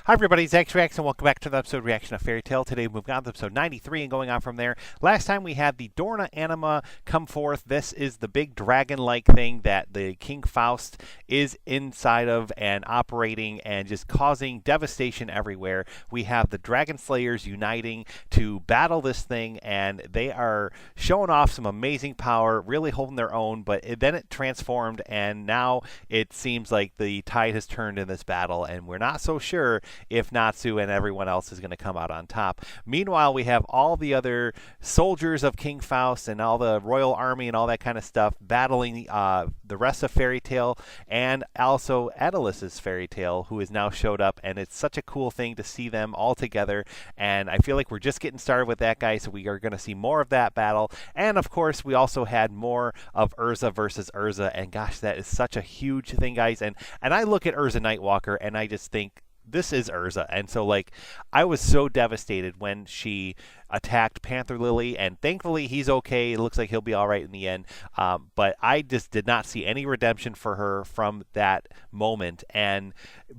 Hi everybody, Zach's Reaction. Welcome back to the episode reaction of Fairy Tail. Today we've got episode 93 and going on from there. Last time we had the Dorna anima come forth. This is the big dragon-like thing that the King Faust is inside of and operating and just causing devastation everywhere. We have the Dragon Slayers uniting to battle this thing, and they are showing off some amazing power, really holding their own, but then it transformed, and now it seems like the tide has turned in this battle, and we're not so sure if Natsu and everyone else is going to come out on top. Meanwhile, we have all the other soldiers of King Faust and all the royal army and all that kind of stuff battling the rest of Fairy Tail, and also Edolas' Fairy Tail, who has now showed up, and it's such a cool thing to see them all together, and I feel like we're just getting started with that, guy, so we are going to see more of that battle. And of course, we also had more of Urza versus Urza, and gosh, that is such a huge thing, guys, and I look at Urza Nightwalker, and I just think, this is Urza. And so, like, I was so devastated when she attacked Panther Lily, and thankfully he's okay. It looks like he'll be all right in the end. But I just did not see any redemption for her from that moment. And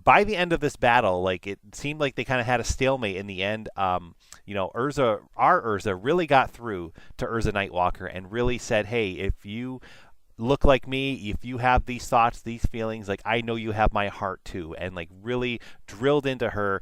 by the end of this battle, like, it seemed like they kind of had a stalemate in the end. You know, our Urza really got through to Urza Nightwalker and really said, hey, if you look like me, if you have these thoughts, these feelings, like, I know you have my heart too, and like really drilled into her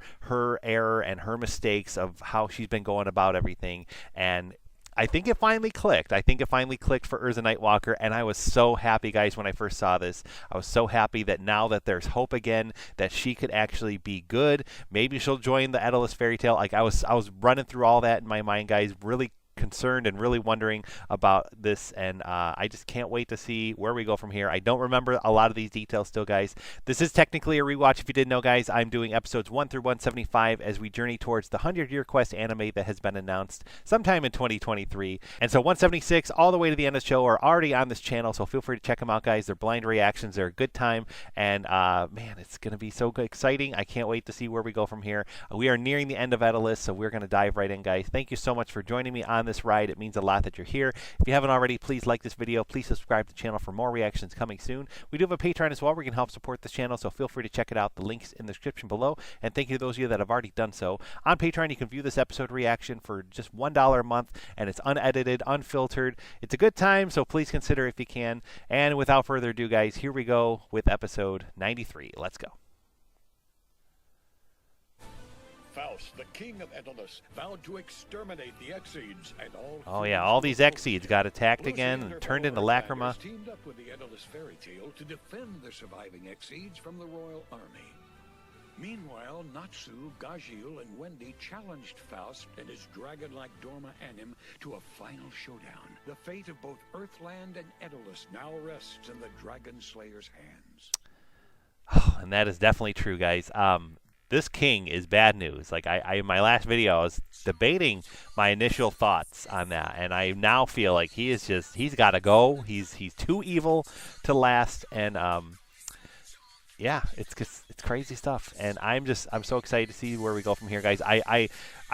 error and her mistakes of how she's been going about everything. And I think it finally clicked. I think it finally clicked for Urza Nightwalker, and I was so happy, guys, when I first saw this. I was so happy that now that there's hope again, that she could actually be good. Maybe she'll join the Edolas Fairy Tail. Like, I was running through all that in my mind, guys, really concerned and really wondering about this, and I just can't wait to see where we go from here. I don't remember a lot of these details still, guys. This is technically a rewatch. If you didn't know, guys, I'm doing episodes 1 through 175 as we journey towards the 100-year quest anime that has been announced sometime in 2023. And so 176 all the way to the end of the show are already on this channel, so feel free to check them out, guys. They're blind reactions. They're a good time, and man, it's going to be so exciting. I can't wait to see where we go from here. We are nearing the end of Edolas, so we're going to dive right in, guys. Thank you so much for joining me on this ride. It means a lot that you're here. If you haven't already, please like this video. Please subscribe to the channel for more reactions coming soon. We do have a Patreon as well where you can help support this channel, so feel free to check it out. The link's in the description below. And thank you to those of you that have already done so. On Patreon, you can view this episode reaction for just $1 a month, and it's unedited, unfiltered. It's a good time, so please consider if you can. And without further ado, guys, here we go with episode 93. Let's go. Faust, the king of Edolas, vowed to exterminate the Exceeds and all. Oh yeah, all these Exceeds got attacked again and turned into Lacrima. Teamed up with the Edolas fairy tale to defend the surviving Exceeds from the royal army. Meanwhile, Natsu, Gajil, and Wendy challenged Faust and his dragon-like Dorma anima to a final showdown. The fate of both Earthland and Edolas now rests in the Dragon Slayer's hands. Oh, and that is definitely true, guys. This king is bad news. Like, I in my last video, I was debating my initial thoughts on that, and I now feel like he's got to go. He's too evil to last, and yeah, it's crazy stuff. And I'm so excited to see where we go from here, guys. I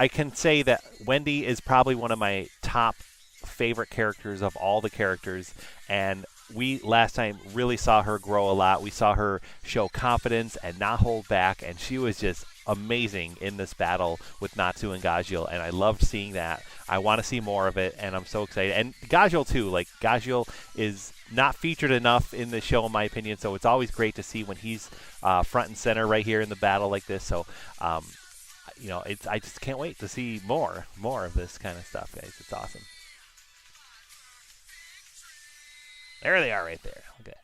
can say that Wendy is probably one of my top favorite characters of all the characters, and we last time really saw her grow a lot. We saw her show confidence and not hold back, and she was just amazing in this battle with Natsu and Gajil, and I loved seeing that. I want to see more of it, and I'm so excited. And Gajil too. Like, Gajil is not featured enough in the show, in my opinion, so it's always great to see when he's front and center right here in the battle like this. So you know, I just can't wait to see more of this kind of stuff, guys. It's awesome. There they are right there. Okay.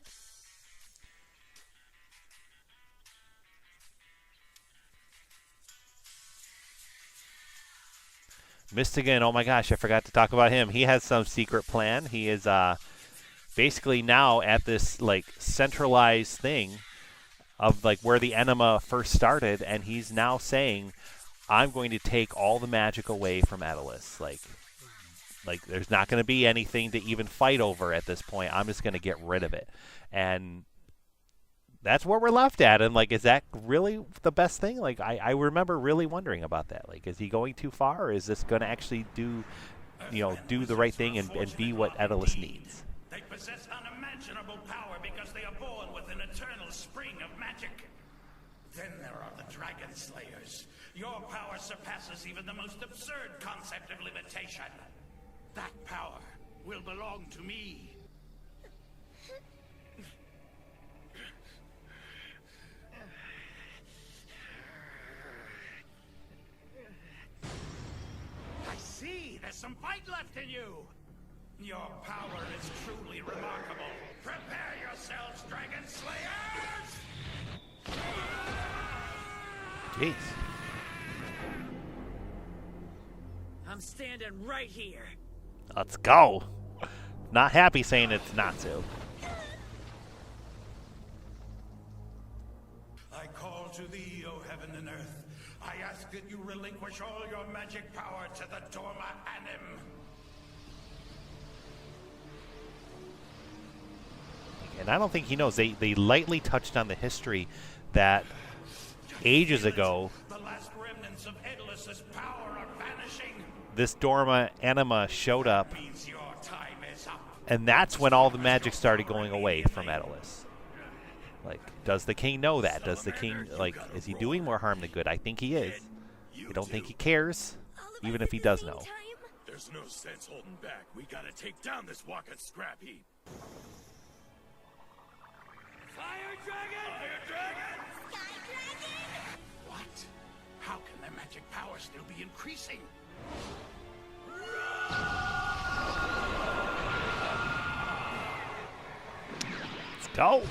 Mystogan, oh my gosh, I forgot to talk about him. He has some secret plan. He is basically now at this, like, centralized thing of, like, where the anima first started, and he's now saying, I'm going to take all the magic away from Edolas. Like, there's not going to be anything to even fight over at this point. I'm just going to get rid of it. And that's where we're left at. And, like, is that really the best thing? Like, I remember really wondering about that. Like, is he going too far? Or is this going to actually do the right thing and be what Edolas needs? They possess unimaginable power because they are born with an eternal spring of magic. Then there are the Dragon Slayers. Your power surpasses even the most absurd concept of limitation. That power will belong to me. I see, there's some fight left in you. Your power is truly remarkable. Prepare yourselves, Dragon Slayers! Jeez. I'm standing right here. Let's go. Not happy saying it's Natsu. I call to thee, O heaven and earth. I ask that you relinquish all your magic power to the Dorma Anim. And I don't think he knows. They lightly touched on the history that ages ago, the last remnants of Edolas' power are vanishing. This Dorma anima showed up, Means your time is up. and that's when all the magic started going away from Edolas. Like, does the king know that? Does the king, like, is he doing more harm than good? I think he is. I don't think he cares, even if he does know. There's no sense holding back. We gotta take down this walking scrap heap. Fire Dragon! Fire Dragon! Sky Dragon! What? How can their magic power still be increasing? Let's go.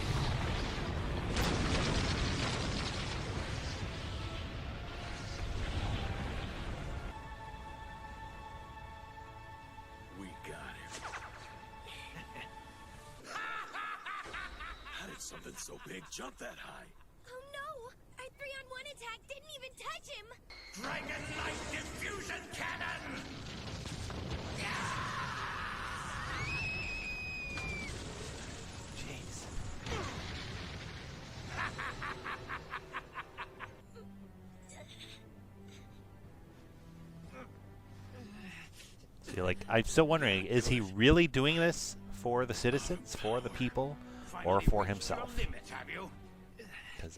We got him. How did something so big jump that high? Oh no! Our 3-on-1 attack didn't even touch him! Dragon Knight Diffusion Cannon! Jeez. See, like, I'm still wondering, is he really doing this for the citizens, for the people, or for himself? Because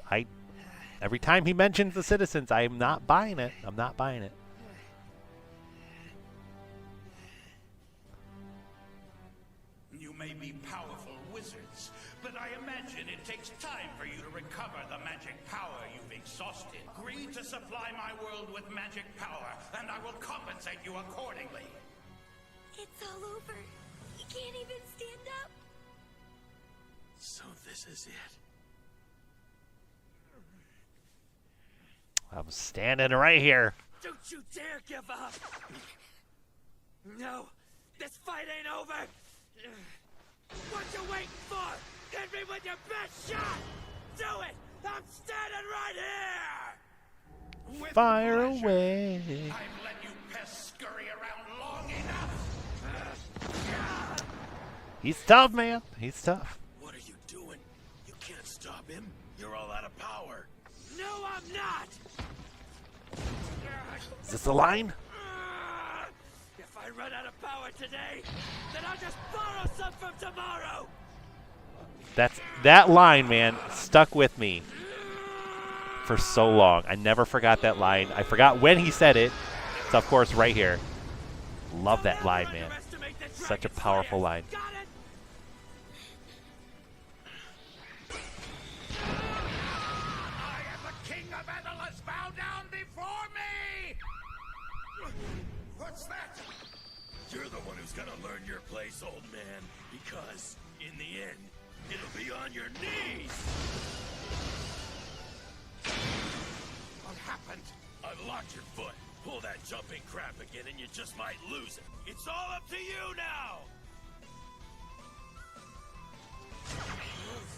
every time he mentions the citizens, I'm not buying it. I'm not buying it. You may be powerful wizards, but I imagine it takes time for you to recover the magic power you've exhausted. Agree to supply my world with magic power, and I will compensate you accordingly. It's all over. He can't even stand up. So this is it. I'm standing right here. Don't you dare give up! No, this fight ain't over! What you waiting for? Hit me with your best shot! Do it! I'm standing right here! With Fire pleasure. away. I've let you pests scurry around long enough. He's tough, man. He's tough. What are you doing? You can't stop him. You're all out of power. No, I'm not! Is this the line? If I run out of power today, then I'll just borrow some from tomorrow! That line, man, stuck with me for so long. I never forgot that line. I forgot when he said it. It's of course right here. Love that line, man. Such a powerful line. Got it? I am the king of Edolas. Bow down before me! What's that? You're the one who's gonna learn your place, old man. Because, in the end, it'll be on your knees! What happened? I've locked your foot. Pull that jumping crap again and you just might lose it. It's all up to you now!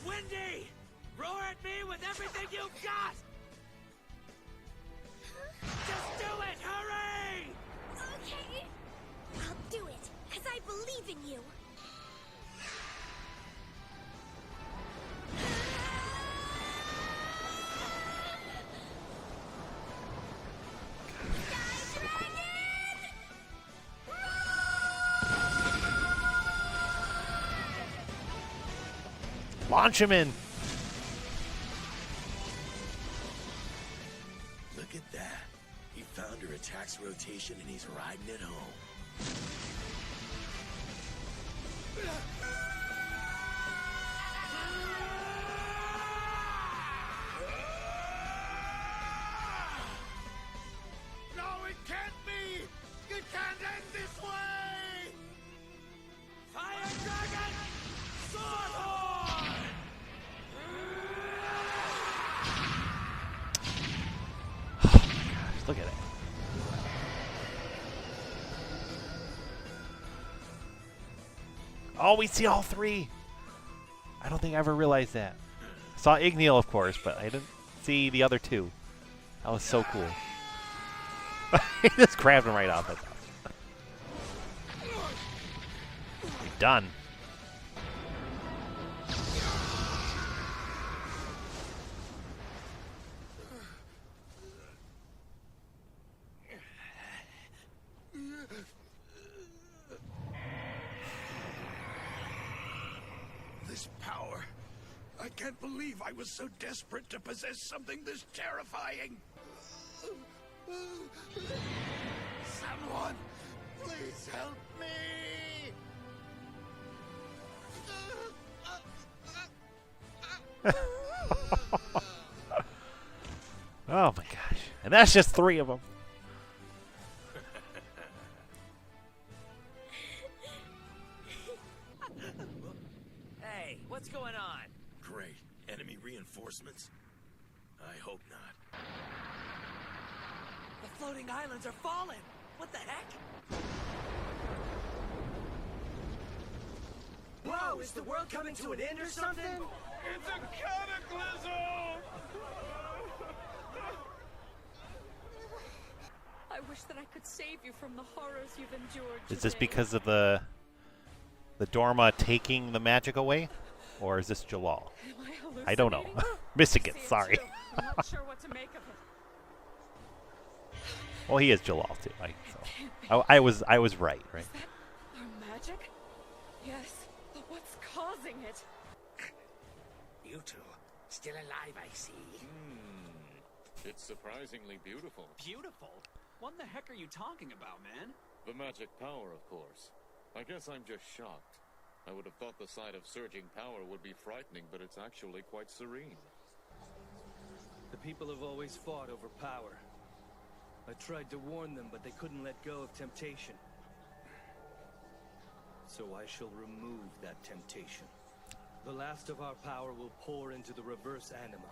Wendy! Roar at me with everything you've got! Just do it! Hurry! Okay. I'll do it, because I believe in you. Sky Dragon! Launch him in. attacks rotation and he's riding it home. No, it can't be! It can't end this way! Fire Dragon! Swordhorn! Look at it. Oh, we see all three. I don't think I ever realized that. Saw Igneal, of course, but I didn't see the other two. That was so cool. He just grabbed him right off it. Done. This power. I can't believe I was so desperate to possess something this terrifying. Someone, please help me! Oh my gosh. And that's just 3 of them. Hey, what's going on? Great. Enemy reinforcements? I hope not. The floating islands are falling! What the heck? Whoa, is the world coming to an end or something? It's a cataclysm! I wish that I could save you from the horrors you've endured Is this today. because of the Dorma taking the magic away? Or is this Jalal? Am I don't know. hallucinating? Mystogan, See, it's sorry. true. I'm not sure what to make of it. Well, he is Jalal too. I was right? Is that our magic? Yes, but what's causing it? You two, still alive, I see. It's surprisingly beautiful. Beautiful? What in the heck are you talking about, man? The magic power, of course. I guess I'm just shocked. I would have thought the sight of surging power would be frightening, but it's actually quite serene. The people have always fought over power. I tried to warn them, but they couldn't let go of temptation. So I shall remove that temptation. The last of our power will pour into the reverse anima.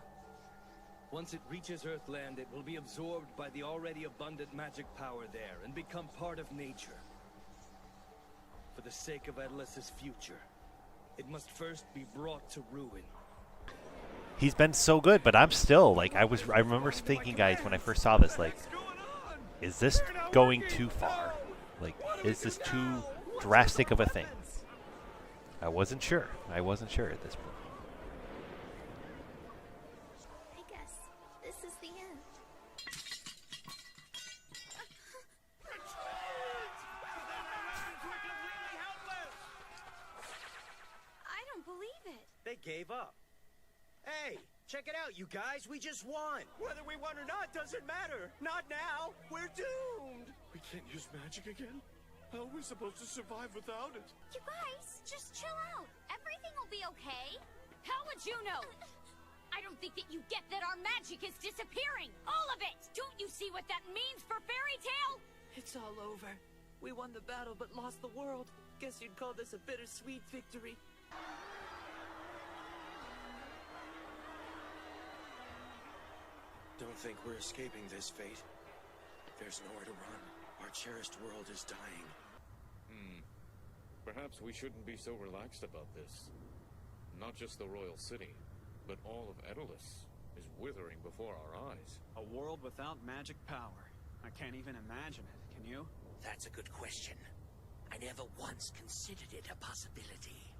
Once it reaches Earthland, it will be absorbed by the already abundant magic power there and become part of nature. For the sake of Edolas' future, it must first be brought to ruin. He's been so good, but I'm still like I remember thinking, guys, when I first saw this, like, is this going too far? Like, is this too drastic of a thing? I wasn't sure. I wasn't sure at this point. I guess this is the end. I don't believe it. They gave up. Hey, check it out, you guys. We just won. Whether we won or not doesn't matter. Not now. We're doomed. We can't use magic again? How are we supposed to survive without it? You guys, just chill out. Everything will be okay. How would you know? I don't think that you get that our magic is disappearing. All of it. Don't you see what that means for Fairy Tale? It's all over. We won the battle but lost the world. Guess you'd call this a bittersweet victory. Don't think we're escaping this fate. There's nowhere to run. Our cherished world is dying. Perhaps we shouldn't be so relaxed about this. Not just the royal city, but all of Edolas is withering before our eyes. A world without magic power. I can't even imagine it, can you? That's a good question. I never once considered it a possibility.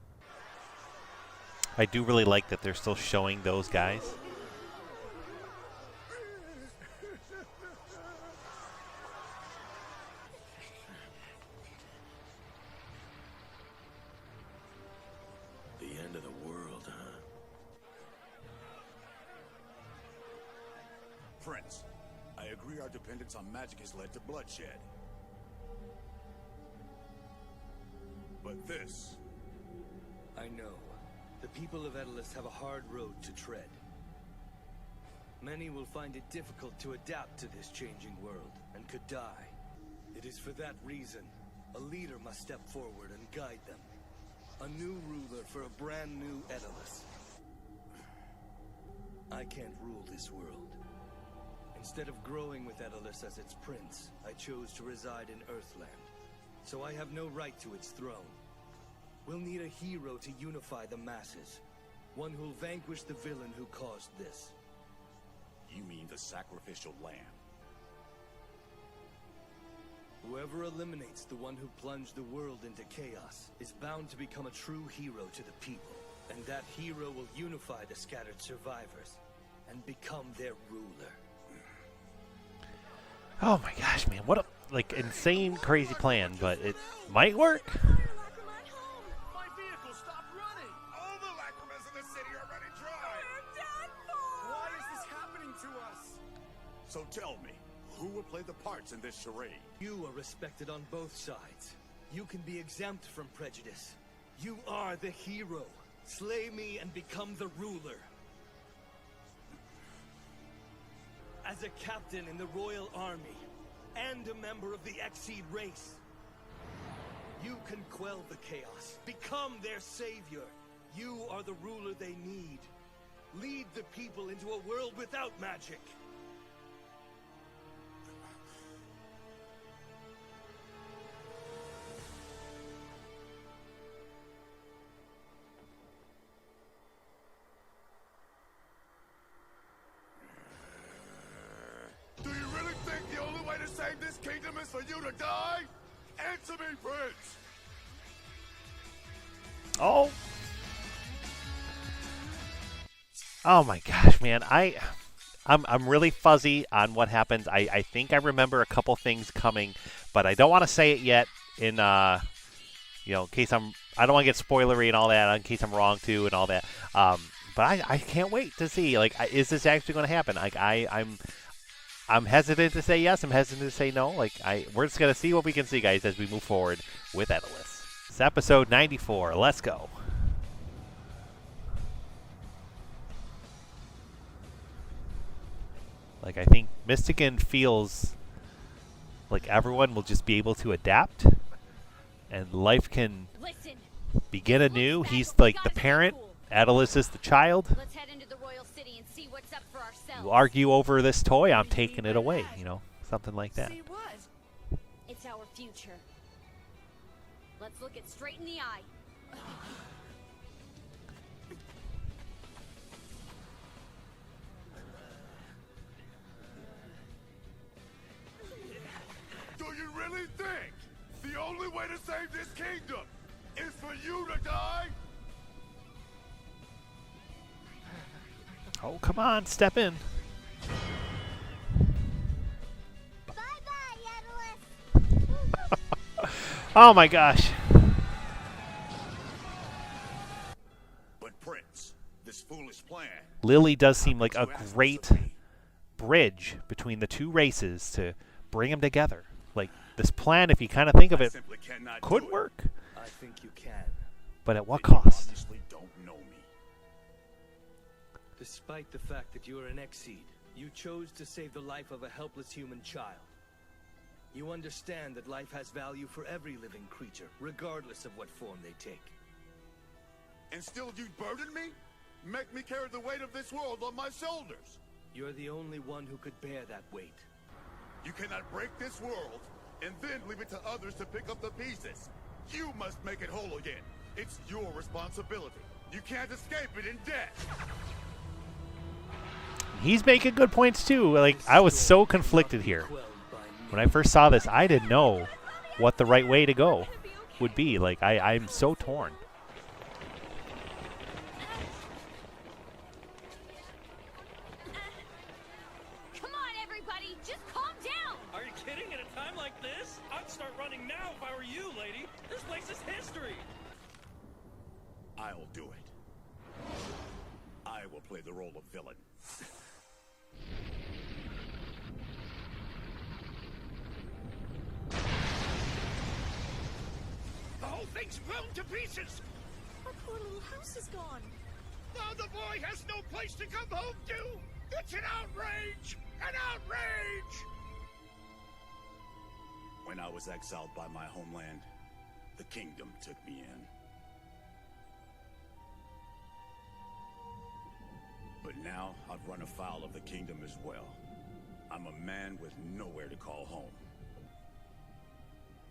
I do really like that they're still showing those guys. The end of the world, huh? Prince, I agree our dependence on magic has led to bloodshed. But this... I know. The people of Edolas have a hard road to tread. Many will find it difficult to adapt to this changing world, and could die. It is for that reason, a leader must step forward and guide them. A new ruler for a brand new Edolas. I can't rule this world. Instead of growing with Edolas as its prince, I chose to reside in Earthland. So I have no right to its throne. We'll need a hero to unify the masses. One who'll vanquish the villain who caused this. You mean the sacrificial lamb? Whoever eliminates the one who plunged the world into chaos is bound to become a true hero to the people. And that hero will unify the scattered survivors and become their ruler. Oh my gosh, man. What a like insane, crazy plan, but it might work. My vehicle stopped running! All the lacrimas in the city are running dry! We're done for! Why is this happening to us? So tell me, who will play the parts in this charade? You are respected on both sides. You can be exempt from prejudice. You are the hero. Slay me and become the ruler. As a captain in the royal army, and a member of the Exceed race, you can quell the chaos, become their savior. You are the ruler they need. Lead the people into a world without magic. Do you really think the only way to save this kingdom is for you to die? Answer me, Prince! Oh. Oh my gosh, man. I'm really fuzzy on what happens. I think I remember a couple things coming, but I don't want to say it yet in in case I don't want to get spoilery and all that, in case I'm wrong too and all that. But I can't wait to see, like, is this actually going to happen? Like, I'm hesitant to say yes. I'm hesitant to say no. Like, we're just going to see what we can see, guys, as we move forward with Edolas. It's episode 94. Let's go. Like, I think Mystogan feels like everyone will just be able to adapt and life can begin anew. He's like the parent. Edolas is the child. Let's head into the royal city and see what's up for ourselves. You argue over this toy, I'm taking it away, something like that. See what? It's our future. Let's look it straight in the eye. Do you really think the only way to save this kingdom is for you to die? Oh, come on, step in. Bye-bye, Edolas. Oh my gosh. But Prince, this foolish plan... Lily does seem like a great bridge between the two races to bring them together. Like, this plan, if you kind of think of it, could work. I think you can. But at what cost? Honestly, don't know me. Despite the fact that you are an Exceed, you chose to save the life of a helpless human child. You understand that life has value for every living creature, regardless of what form they take. And still you burden me? Make me carry the weight of this world on my shoulders. You're the only one who could bear that weight. You cannot break this world and then leave it to others to pick up the pieces. You must make it whole again. It's your responsibility. You can't escape it in death. He's making good points too. Like, I was so conflicted here. When I first saw this, I didn't know what the right way to go would be. Like, I'm so torn. Come on, everybody, just calm down. Are you kidding? At a time like this? I'd start running now if I were you, lady. This place is history. I'll do it. I will play the role of villain. thing's blown to pieces! Our poor little house is gone. Now the boy has no place to come home to! It's an outrage! An outrage! When I was exiled by my homeland, the kingdom took me in. But now I've run afoul of the kingdom as well. I'm a man with nowhere to call home.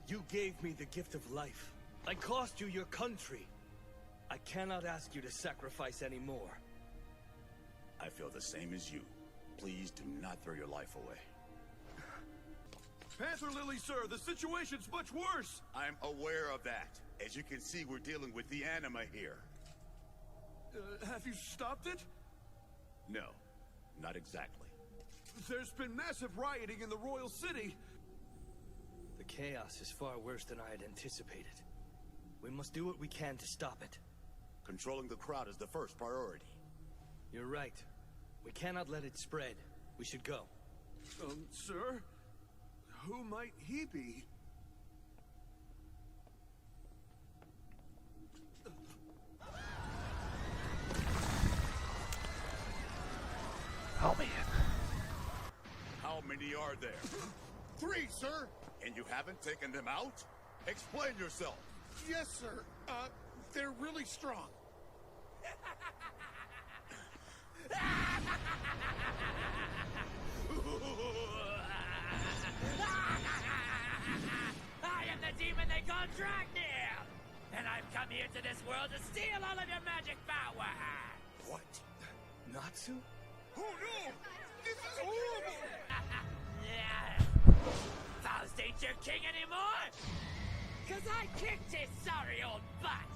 You gave me the gift of life. I cost you your country. I cannot ask you to sacrifice any more. I feel the same as you. Please do not throw your life away. Panther Lily, sir, the situation's much worse. I'm aware of that. As you can see, we're dealing with the anima here. Have you stopped it? No, not exactly. There's been massive rioting in the royal city. The chaos is far worse than I had anticipated. We must do what we can to stop it. Controlling the crowd is the first priority. You're right. We cannot let it spread. We should go. Sir? Who might he be? Oh, man. How many are there? 3, sir. And you haven't taken them out? Explain yourself. Yes, sir. They're really strong. I am the demon they call Dragneel! And I've come here to this world to steal all of your magic power! What? Natsu? Oh no! This is horrible! Faust ain't your king anymore! Cause I kicked his sorry old butt!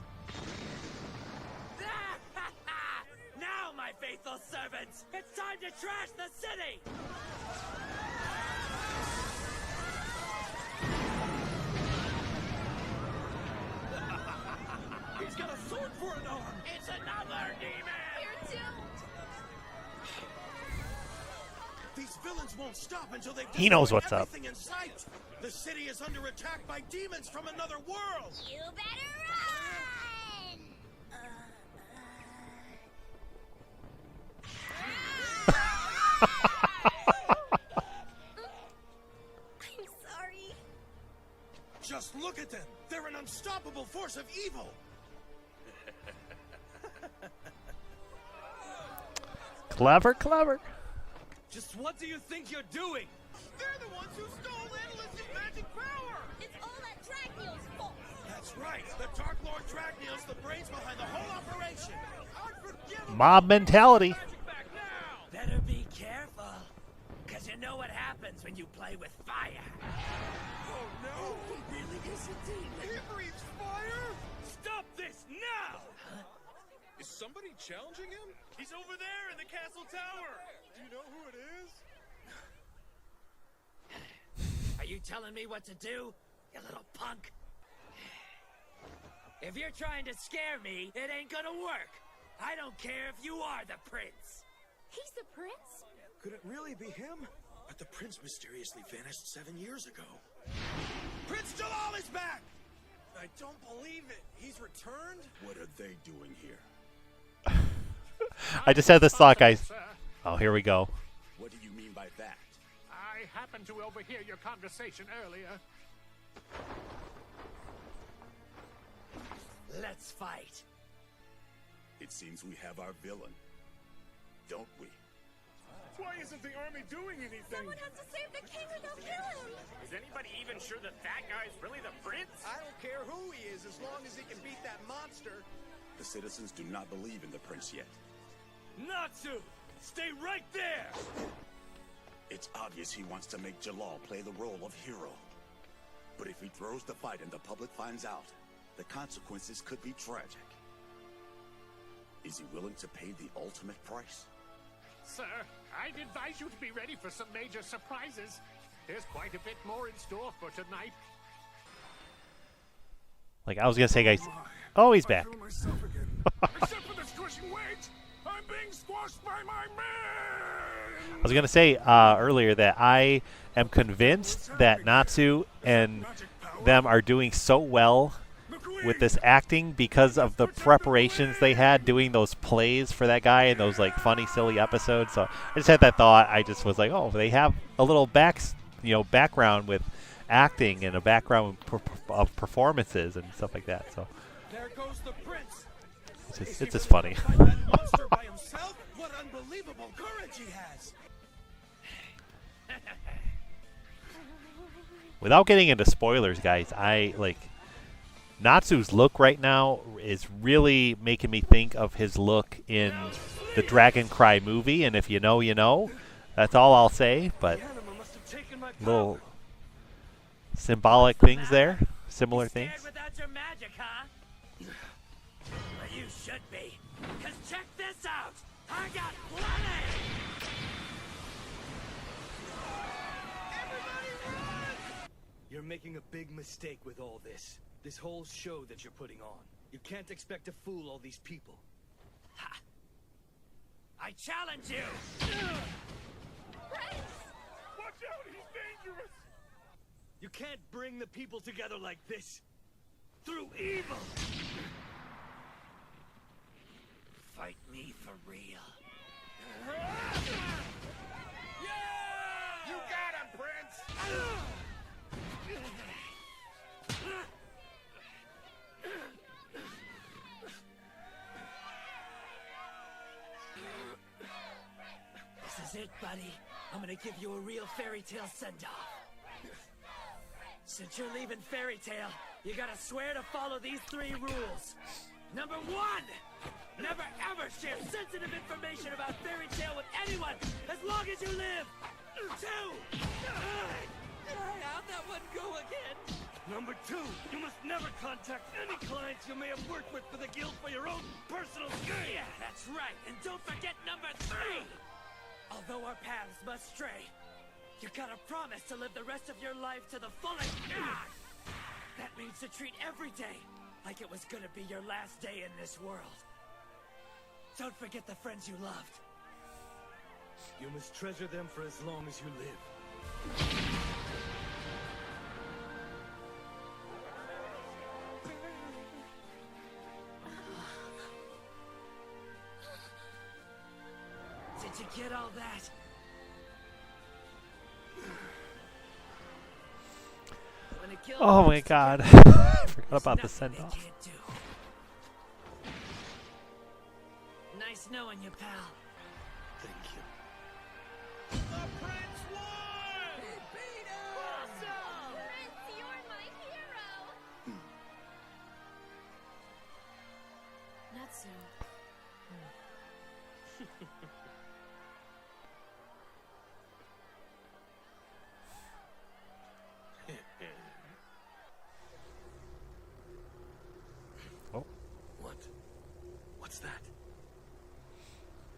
Now, my faithful servants, it's time to trash the city! He's got a sword for an arm! It's another demon! You're doomed! These villains won't stop until they He knows what's up. everything in sight. The city is under attack by demons from another world. You better run! I'm sorry. Just look at them. They're an unstoppable force of evil. Clever, clever. Just what do you think you're doing? They're the ones who stole Edolas' magic power! It's all that Dragneel's fault! That's right. The Dark Lord Dragneel's the brains behind the whole operation. Mob mentality. Better be careful, cause you know what happens when you play with fire. Oh no! He really is a demon. He breathes fire! Stop this now! Is somebody challenging him? He's over there in the castle tower! Do you know who it is? Are you telling me what to do, you little punk? If you're trying to scare me, it ain't gonna work. I don't care if you are the prince. He's the prince? Could it really be him? But the prince mysteriously vanished 7 years ago. Prince Jalal is back! I don't believe it. He's returned? What are they doing here? I just had this thought, guys. Oh, here we go. What do you mean by that? I happened to overhear your conversation earlier. Let's fight. It seems we have our villain, don't we? Why isn't the army doing anything? Someone has to save the king or they'll kill him! Is anybody even sure that that guy's really the prince? I don't care who he is as long as he can beat that monster. The citizens do not believe in the prince yet. Natsu! Stay right there! It's obvious he wants to make Jalal play the role of hero. But if he throws the fight and the public finds out, the consequences could be tragic. Is he willing to pay the ultimate price? Sir, I'd advise you to be ready for some major surprises. There's quite a bit more in store for tonight. Like I was gonna say, guys. Oh, he's back. Except for the squishing weight, I'm being squashed by my man! I was gonna say earlier that I am convinced that Natsu and them are doing so well with this acting because of the preparations they had doing those plays for that guy and those like funny, silly episodes. So I just had that thought. I just was like, oh, they have a little background with acting and a background of performances and stuff like that. So There goes the prince. it's just funny. Monster by himself? What unbelievable courage he has. Without getting into spoilers, guys, I like Natsu's look right now is really making me think of his look in the Dragon Cry movie, and if you know, you know. That's all I'll say, but little symbolic things there, similar things. Without your magic, huh? Well, you should be. Cause check this out. I got plenty. You're making a big mistake with all this. This whole show that you're putting on. You can't expect to fool all these people. Ha! I challenge you! Watch out, he's dangerous! You can't bring the people together like this. Through evil! Fight me for real. You got him, Prince! This is it, buddy. I'm gonna give you a real fairy tale send-off. Since you're leaving Fairy Tale, you gotta swear to follow these 3 rules. Number 1, never ever share sensitive information about Fairy Tale with anyone as long as you live. 2, How'd that one go again? Number 2, you must never contact any clients you may have worked with for the guild for your own personal gain. yeah, that's right. And don't forget number 3. Although our paths must stray, you gotta promise to live the rest of your life to the fullest. That means to treat every day like it was gonna be your last day in this world. Don't forget the friends you loved. You must treasure them for as long as you live. Did you get all that? Oh my god. I forgot about the send-off. Nice knowing you, pal. Thank you. The prince won! He beat us! Awesome! Prince, you're my hero! Natsu. Oh. What's that?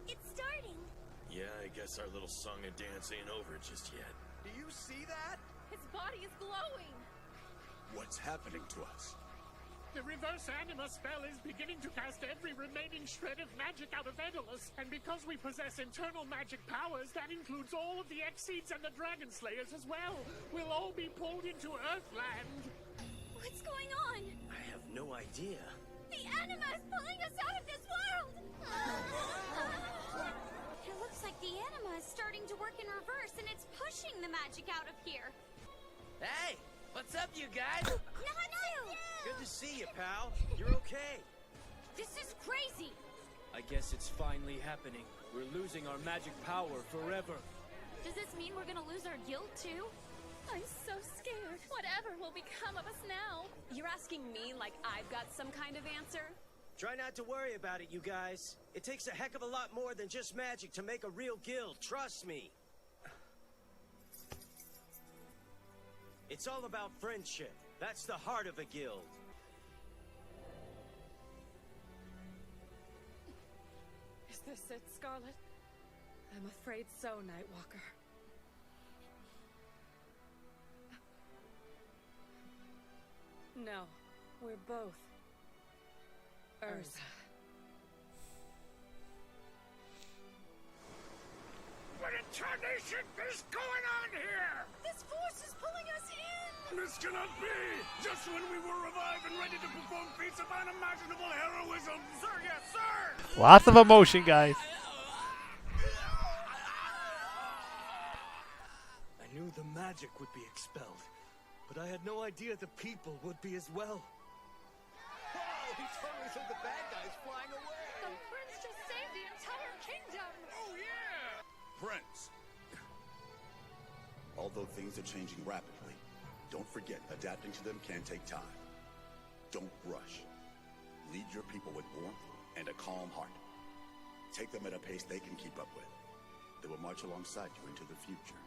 It's starting! Yeah, I guess our little song and dance ain't over just yet. Do you see that? His body is glowing. What's happening to us? The reverse anima spell is beginning to cast every remaining shred of magic out of Edolas, and because we possess internal magic powers, that includes all of the Exceeds and the Dragon Slayers as well. We'll all be pulled into Earthland. What's going on? I have no idea. The anima is pulling us out of this world! It looks like the anima is starting to work in reverse, and it's pushing the magic out of here. Hey! What's up, you guys? Natsu! Good to see you, pal. You're okay. This is crazy! I guess it's finally happening. We're losing our magic power forever. Does this mean we're gonna lose our guild, too? I'm so scared. Whatever will become of us now? You're asking me like I've got some kind of answer? Try not to worry about it, you guys. It takes a heck of a lot more than just magic to make a real guild, trust me. It's all about friendship. That's the heart of a guild. Is this it, Scarlet? I'm afraid so, Nightwalker. No, we're both Urza. What in tarnation is going on here? This force is pulling us in! This cannot be! Just when we were revived and ready to perform feats of unimaginable heroism! Sir, yes, sir! Lots of emotion, guys. I knew the magic would be expelled, but I had no idea the people would be as well. Wow, he totally sent the bad guys flying away! The prince just saved the entire kingdom! Oh, yeah! Prince. Although things are changing rapidly, don't forget, adapting to them can take time. Don't rush. Lead your people with warmth and a calm heart. Take them at a pace they can keep up with. They will march alongside you into the future.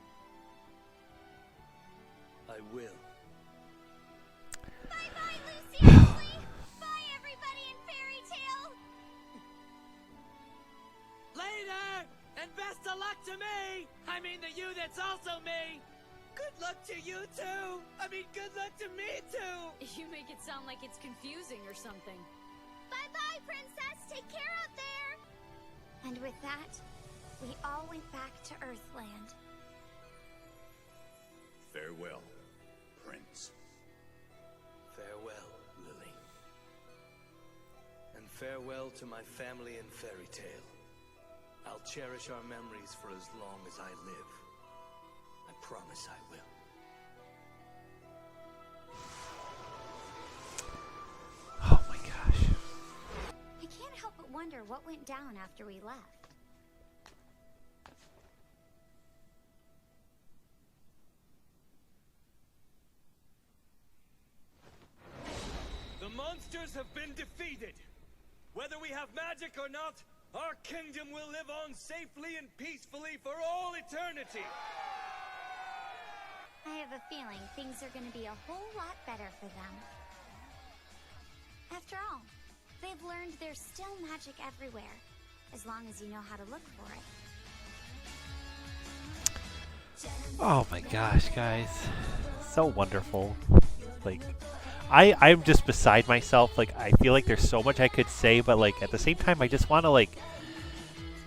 I will. Bye-bye, Lucy and Ashley! Bye, everybody in Fairy Tale! Later! And best of luck to me! I mean the you that's also me! Good luck to you too! I mean, good luck to me too! You make it sound like it's confusing or something. Bye-bye, Princess! Take care out there! And with that, we all went back to Earthland. Farewell, Prince. Farewell, Lily. And farewell to my family in Fairy Tale. I'll cherish our memories for as long as I live. I promise I will. Oh my gosh. I can't help but wonder what went down after we left. The monsters have been defeated. Whether we have magic or not, our kingdom will live on safely and peacefully for all eternity. I have a feeling things are going to be a whole lot better for them. After all, they've learned there's still magic everywhere, as long as you know how to look for it. Oh my gosh, guys. So wonderful. Like, I'm just beside myself. Like, I feel like there's so much I could say, but like at the same time I just want to like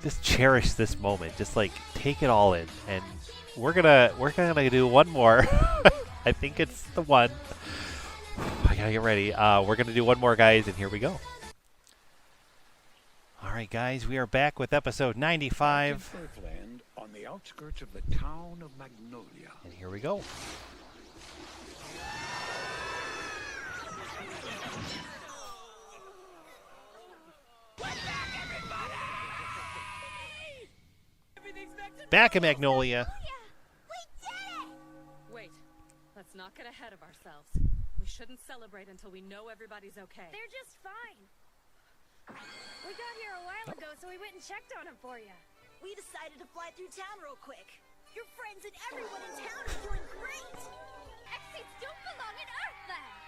just cherish this moment. Just like take it all in. And we're gonna do one more. I think it's the one. I gotta get ready. We're gonna do one more, guys, and here we go. Alright guys, we are back with episode 95. Earthland, on the outskirts of the town of Magnolia. And here we go. Back in Magnolia. Wait, let's not get ahead of ourselves. We shouldn't celebrate until we know everybody's okay. They're just fine. We got here a while ago, so we went and checked on them for you. We decided to fly through town real quick. Your friends and everyone in town is doing great. Exits don't belong in Earthland.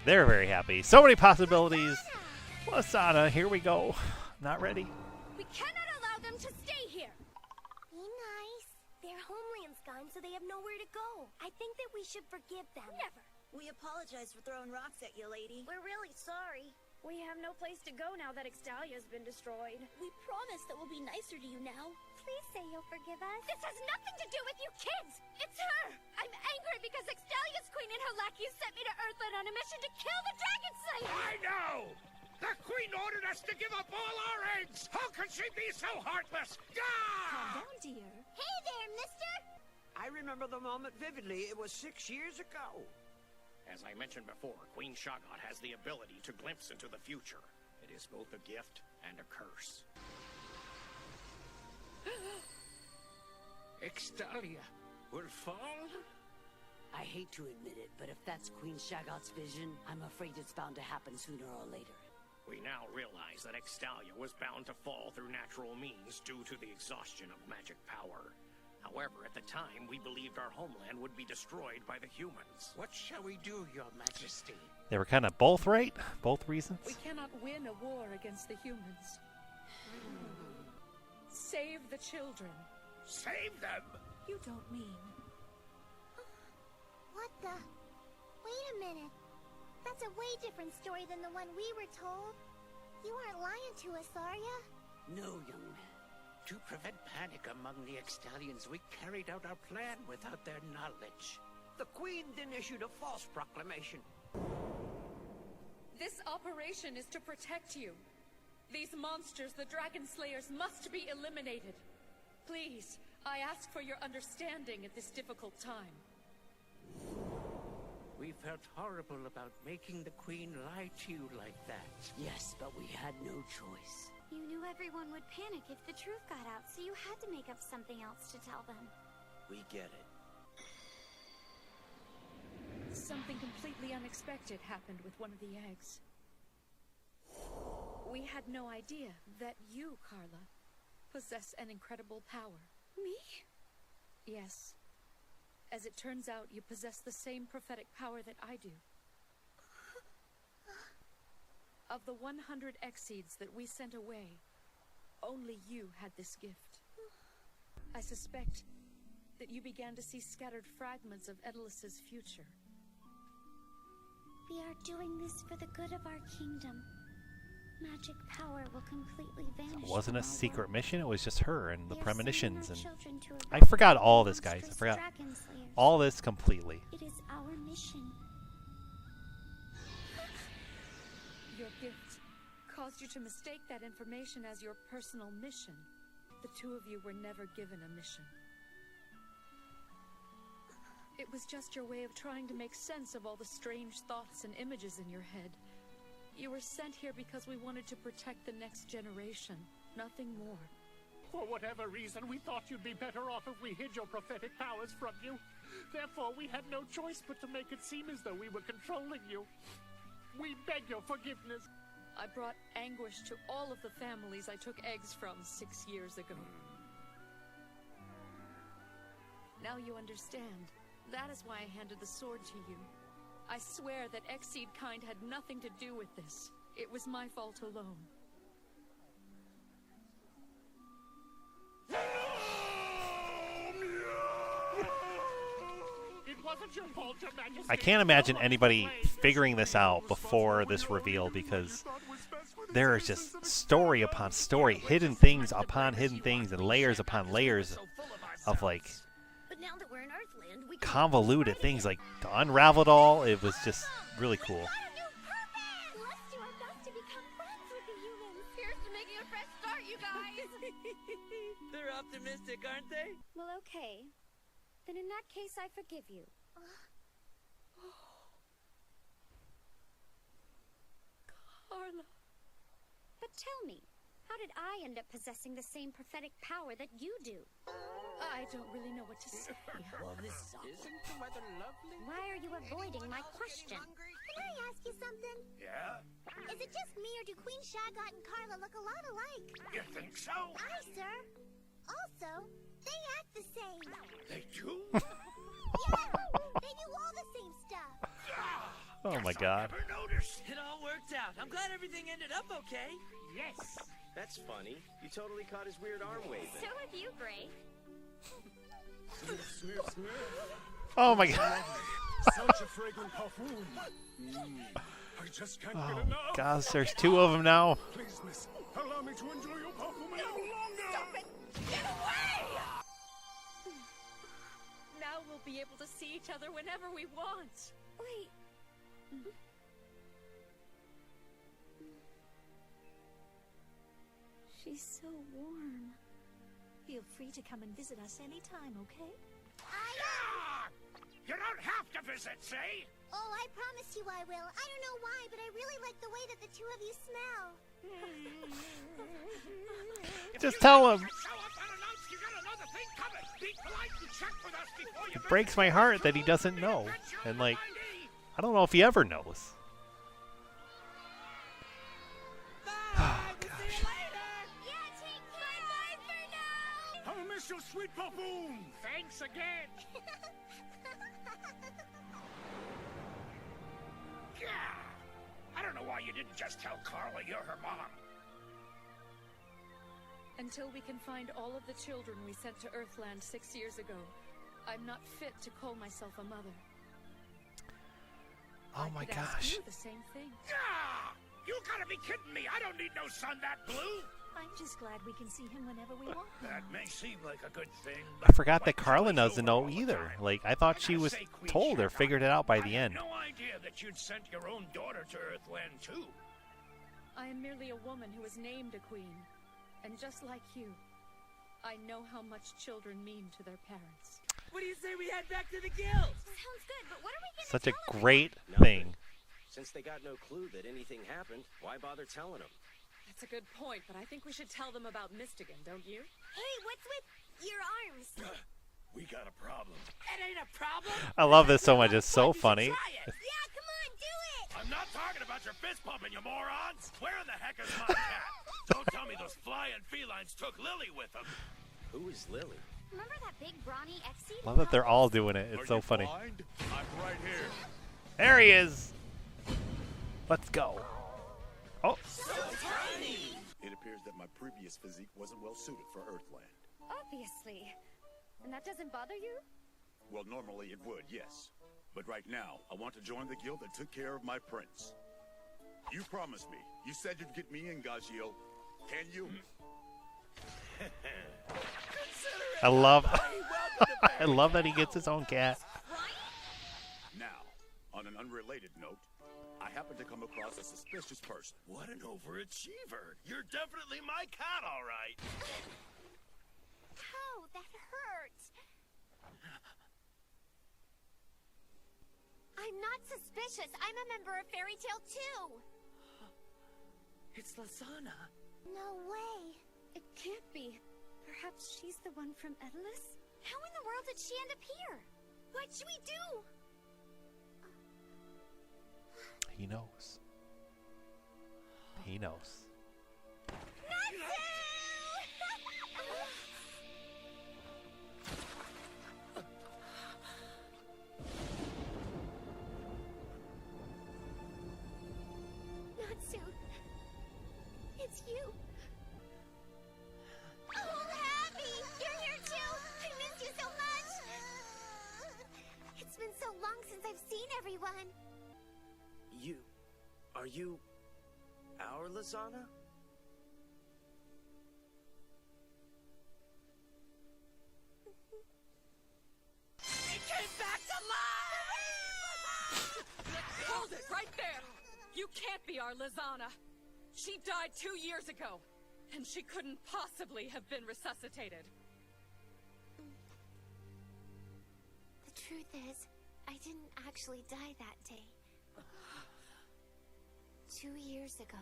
They're very happy. So many possibilities. Lisanna, here we go. Not ready. We cannot allow them to stay here. Be nice. Their homeland's gone, so they have nowhere to go. I think that we should forgive them. Never. We apologize for throwing rocks at you, lady. We're really sorry. We have no place to go now that Extalia's been destroyed. We promise that we'll be nicer to you now. Please say you'll forgive us. This has nothing to do with you kids! It's her! I'm angry because Extalia's queen and her lackeys sent me to Earthland on a mission to kill the Dragon Slayer! I know! The Queen ordered us to give up all our eggs! How could she be so heartless? Calm down, dear. Hey there, mister! I remember the moment vividly. It was 6 years ago. As I mentioned before, Queen Shagat has the ability to glimpse into the future. It is both a gift and a curse. Extalia will fall? I hate to admit it, but if that's Queen Shagat's vision, I'm afraid it's bound to happen sooner or later. We now realize that Extalia was bound to fall through natural means due to the exhaustion of magic power. However, at the time, we believed our homeland would be destroyed by the humans. What shall we do, Your Majesty? They were kind of both right. Both reasons. We cannot win a war against the humans. Save the children. Save them? You don't mean... What the? Wait a minute. That's a way different story than the one we were told. You aren't lying to us, are ya? No, young man. To prevent panic among the Extallions, we carried out our plan without their knowledge. The Queen then issued a false proclamation. This operation is to protect you. These monsters, the Dragon Slayers, must be eliminated. Please, I ask for your understanding at this difficult time. We felt horrible about making the Queen lie to you like that. Yes, but we had no choice. You knew everyone would panic if the truth got out, so you had to make up something else to tell them. We get it. Something completely unexpected happened with one of the eggs. We had no idea that you, Carla, possess an incredible power. Me? Yes. As it turns out, you possess the same prophetic power that I do. Of the 100 Exceeds that we sent away, only you had this gift. I suspect that you began to see scattered fragments of Edolas' future. We are doing this for the good of our kingdom. Magic power will completely vanish. It wasn't a secret mission, it was just her and the premonitions. And I I forgot all this, guys. I forgot all this completely. It is our mission. Your gift caused you to mistake that information as your personal mission. The two of you were never given a mission. It was just your way of trying to make sense of all the strange thoughts and images in your head. You were sent here because we wanted to protect the next generation, nothing more. For whatever reason, we thought you'd be better off if we hid your prophetic powers from you. Therefore, we had no choice but to make it seem as though we were controlling you. We beg your forgiveness. I brought anguish to all of the families I took eggs from 6 years ago. Now you understand. That is why I handed the sword to you. I swear that Exceed kind had nothing to do with this. It was my fault alone. It wasn't your fault, Your Majesty. I can't imagine anybody figuring this out before this reveal, because there is just story upon story, hidden things upon hidden things, and layers upon layers of like But now that we're in Earthland, we convoluted things. Like to unravel it all, it was just really cool. Let's do our best to become friends with the humans. Here's to making a fresh start, you guys! They're optimistic, aren't they? Well, okay. Then in that case, I forgive you. Carla. But tell me, how did I end up possessing the same prophetic power that you do? I don't really know what to say. Well, this sucks. Isn't the weather lovely? Why are you avoiding my question? Can I ask you something? Yeah? Is it just me, or do Queen Shagot and Carla look a lot alike? You think so? Aye, sir. Also, they act the same. They do? Yeah, they do all the same stuff. Oh my God. Never noticed. It all worked out. I'm glad everything ended up okay. Yes. That's funny. You totally caught his weird arm waving. So have you, Gray. Oh my God. Such a fragrant perfume. I just can't Oh get enough. gosh, there's two of them now. Please, miss, allow me to enjoy your perfume a little longer. Stop it! Get away! Now we'll be able to see each other whenever we want. Wait. She's so warm. Feel free to come and visit us anytime, okay? You don't have to visit, see? Oh, I promise you I will. I don't know why, but I really like the way that the two of you smell. Just tell him. Show up unannounced, you got another thing coming. Be polite and check with us before you It breaks my heart that he doesn't know. And like, I don't know if he ever knows. I'll miss your sweet perfume. Thanks again. I don't know why you didn't just tell Carla you're her mom. Until we can find all of the children we sent to Earthland 6 years ago, I'm not fit to call myself a mother. Oh my I could ask gosh. you the same thing. You gotta be kidding me. I don't need no son that blue. I'm just glad we can see him whenever we want. That may seem like a good thing. I forgot that Carla doesn't know either. Like, I thought she was told or figured it out by the end. I had no idea that you'd sent your own daughter to Earthland, too. I am merely a woman who was named a queen. And just like you, I know how much children mean to their parents. What do you say we head back to the guild? Sounds good, but what are we gonna Such a tell great Nothing. thing. Since they got no clue that anything happened, why bother telling them? That's a good point, but I think we should tell them about Mystogan, don't you? Hey, what's with your arms? We got a problem. It ain't a problem. I love this so much. It's so funny. Yeah, come on, do it! I'm not talking about your fist pumping, you morons! Where in the heck is my cat? Don't tell me those flying felines took Lily with them. Who is Lily? Remember that big brawny Exceed? Love that they're all doing it. It's so funny. Blind? I'm right here. There he is. Let's go. Oh. It appears that my previous physique wasn't well suited for Earthland. Obviously. And that doesn't bother you? Well, normally it would, yes. But right now, I want to join the guild that took care of my prince. You promised me. You said you'd get me in, Gagiel. Can you? I love I love that he gets his own cat. Now, on an unrelated note, I happened to come across a suspicious person. What an overachiever. You're definitely my cat, all right. Ow, that hurts. I'm not suspicious. I'm a member of Fairy Tale too. It's Lisanna. No way. It can't be. Perhaps she's the one from Edolas? How in the world did she end up here? What should we do? He knows. He knows. Natsu. It's you. Oh, Happy! You're here too! I miss you so much! It's been so long since I've seen everyone. Are you our Lisanna? It came back to life! Hold it right there! You can't be our Lisanna. She died 2 years ago, and she couldn't possibly have been resuscitated. The truth is, I didn't actually die that day. 2 years ago.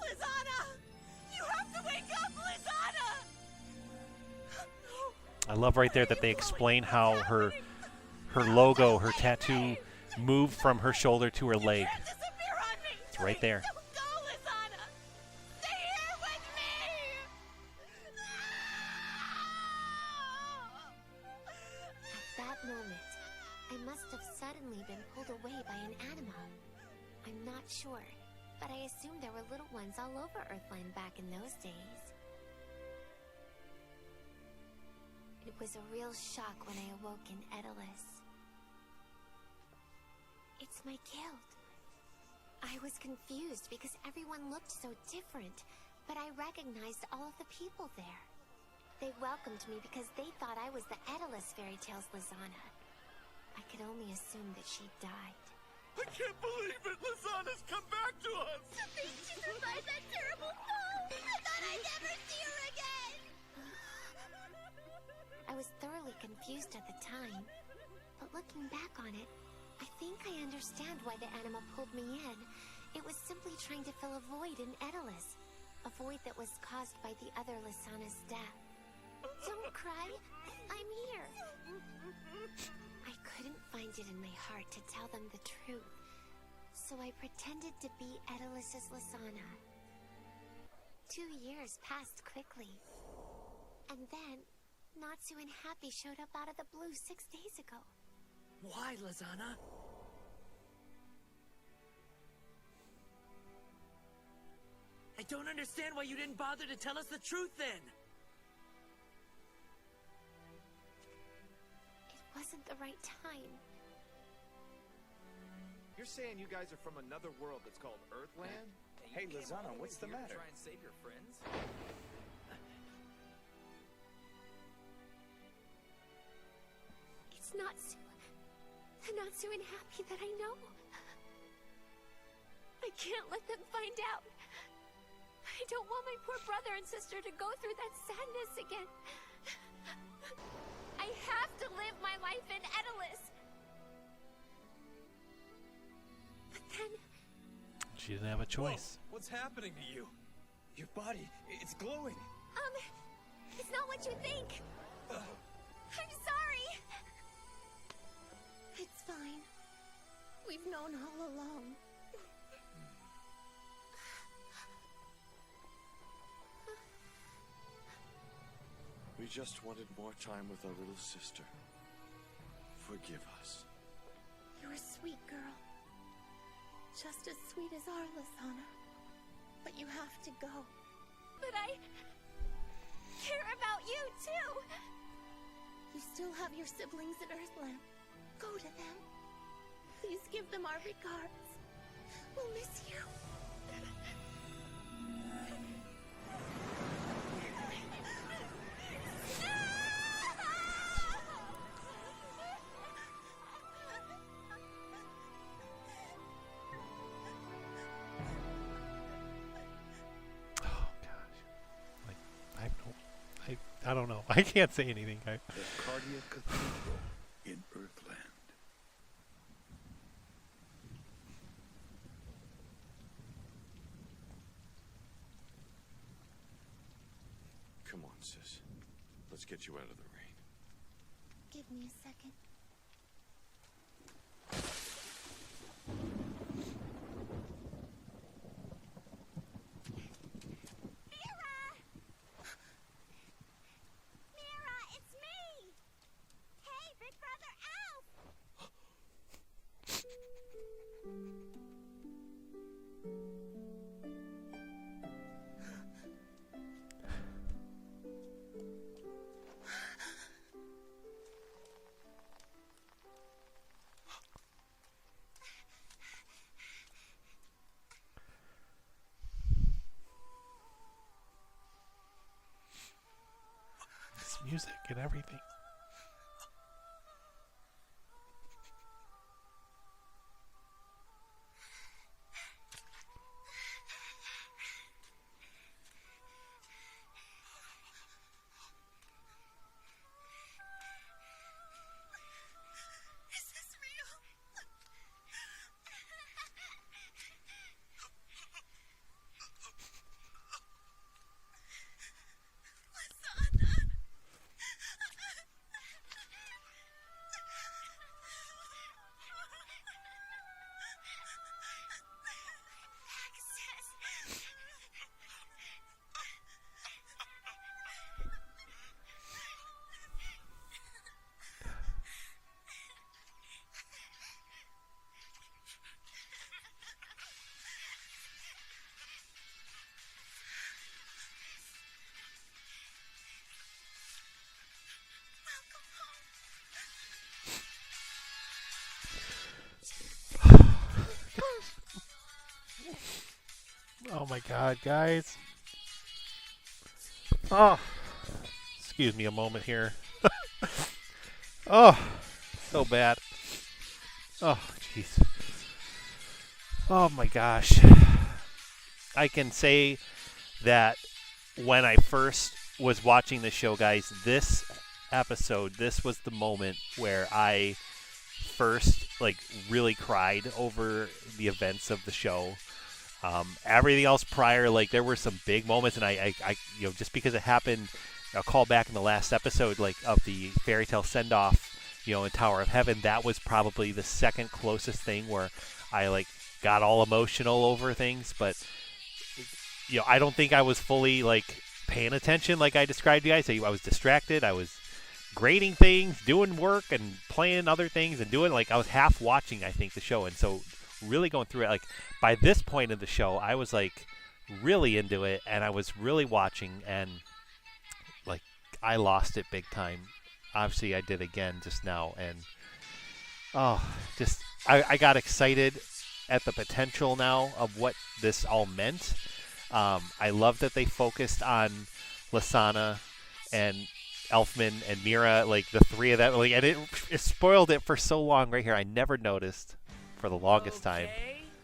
Lisanna! You have to wake up, Lisanna! I love right there that they explain how her logo, her tattoo, moved from her shoulder to her leg. It's right there. Go, Lisanna! Stay here with me! At that moment, I must have suddenly been pulled away by an anima. I'm not sure, but I assume there were little ones all over Earthland back in those days. It was a real shock when I awoke in Edolas. It's my guild. I was confused because everyone looked so different, but I recognized all of the people there. They welcomed me because they thought I was the Edolas Fairy Tales Lisanna. I could only assume that she died. I can't believe it! Lisanna's come back to us! To think she survived that terrible fall! I thought I'd never see her again! I was thoroughly confused at the time, but looking back on it, I think I understand why the anima pulled me in. It was simply trying to fill a void in Edolas, a void that was caused by the other Lisanna's death. Don't cry, I'm here. I couldn't find it in my heart to tell them the truth, so I pretended to be Edolas' Lisanna. 2 years passed quickly, and then Natsu and Happy showed up out of the blue 6 days ago. Why, Lisanna? I don't understand why you didn't bother to tell us the truth then. It wasn't the right time. You're saying you guys are from another world that's called Earthland? Hey, Lisanna, what's the matter? Try and save your friends? It's Natsu. The Natsu and Happy that I know. I can't let them find out. I don't want my poor brother and sister to go through that sadness again. I have to live my life in Edolas. But then... She didn't have a choice. Whoa, what's happening to you? Your body, it's glowing. It's not what you think. I'm sorry. It's fine. We've known all along. We just wanted more time with our little sister. Forgive us. You're a sweet girl. Just as sweet as our Lisanna. But you have to go. But I care about you, too! You still have your siblings at Earthland. Go to them. Please give them our regards. We'll miss you. I don't know. I can't say anything. The Cardia Cathedral in Earthland. Come on, sis. Let's get you out of the rain. Give me a second. Music and everything. Oh my god, guys. Oh, excuse me a moment here. Oh, so bad. Oh, jeez. Oh my gosh. I can say that when I first was watching the show, guys, this episode, this was the moment where I first really cried over the events of the show. Everything else prior, there were some big moments, and I just because it happened, I'll call back in the last episode, of the fairy tale send off, in Tower of Heaven. That was probably the second closest thing where I got all emotional over things, but I don't think I was fully paying attention like I described to you guys. I was distracted. I was grading things, doing work, and playing other things, and doing I was half watching, I think, the show, and so really going through it. By this point of the show, I was really into it, and I was really watching, and I lost it big time. Obviously, I did again just now, and I got excited at the potential now of what this all meant. I love that they focused on Lisanna and Elfman and Mira, like the three of them, like, and it spoiled it for so long right here. I never noticed for the longest time.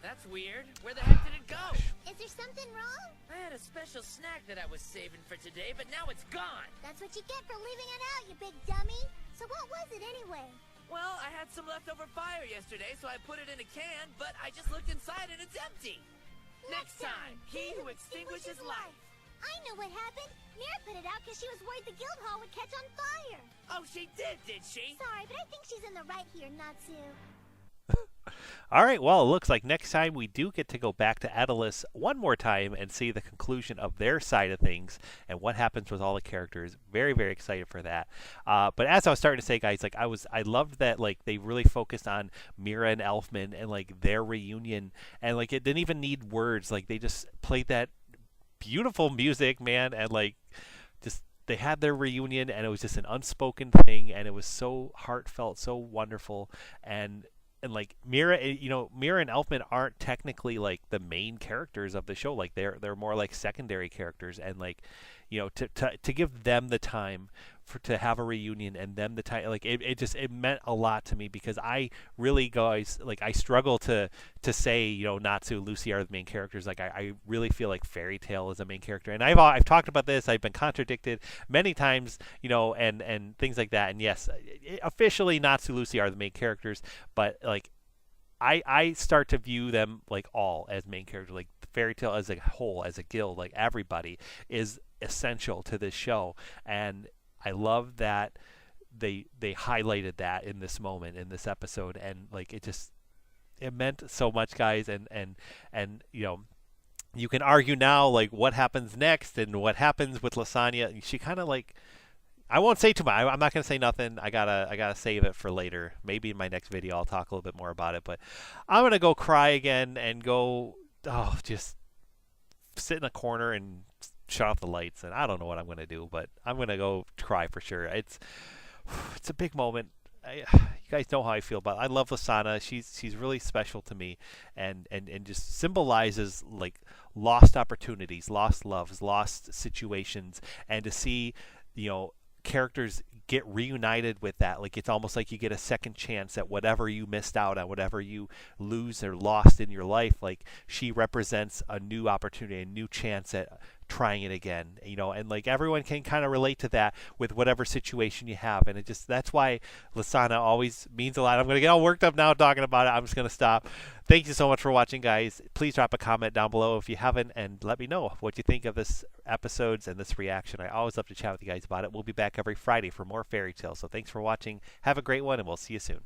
That's weird. Where the heck did it go? Is there something wrong? I had a special snack that I was saving for today, but now it's gone. That's what you get for leaving it out, you big dummy. So what was it anyway? Well, I had some leftover fire yesterday, so I put it in a can, but I just looked inside and it's empty. Next time, he who extinguishes life. I know what happened. Mira put it out because she was worried the guild hall would catch on fire. Oh, she did she? Sorry, but I think she's in the right here, Natsu. All right, well, it looks like next time we do get to go back to Edolas one more time and see the conclusion of their side of things and what happens with all the characters. Very, very excited for that. But as I was starting to say, guys, like I loved that like they really focused on Mira and Elfman and like their reunion, and like it didn't even need words. Like they just played that beautiful music, man, and like just they had their reunion, and it was just an unspoken thing, and it was so heartfelt, so wonderful, and like Mira, Mira and Elfman aren't technically like the main characters of the show. Like they're more like secondary characters, and like to give them the time to have a reunion and them the time, like it meant a lot to me, because I really, guys, like I struggle to say Natsu, Lucy are the main characters. Like I really feel like Fairy Tail is the main character, and I've talked about this. I've been contradicted many times, and things like that. And yes, officially Natsu, Lucy are the main characters, but like I start to view them like all as main characters. Like Fairy Tail as a whole, as a guild, like everybody is essential to this show, and I love that they highlighted that in this moment, in this episode, and like it meant so much, guys. And you can argue now like what happens next and what happens with Lisanna. She kind of like, I won't say too much. I'm not gonna say nothing. I gotta save it for later. Maybe in my next video I'll talk a little bit more about it. But I'm gonna go cry again and go just sit in a corner and shut off the lights, and I don't know what I'm gonna do, but I'm gonna go cry for sure. It's a big moment. You guys know how I feel about it. I love Lisanna. She's really special to me, and just symbolizes like lost opportunities, lost loves, lost situations, and to see characters get reunited with that, like it's almost like you get a second chance at whatever you missed out on, whatever you lose or lost in your life. Like she represents a new opportunity, a new chance at trying it again, and like everyone can kind of relate to that with whatever situation you have, and that's why Lisanna always means a lot. I'm gonna get all worked up now talking about it. I'm just gonna stop. Thank you so much for watching, guys. Please drop a comment down below if you haven't, and let me know what you think of this episodes and this reaction. I always love to chat with you guys about it. We'll be back every Friday for more fairy tales. So thanks for watching. Have a great one, and we'll see you soon.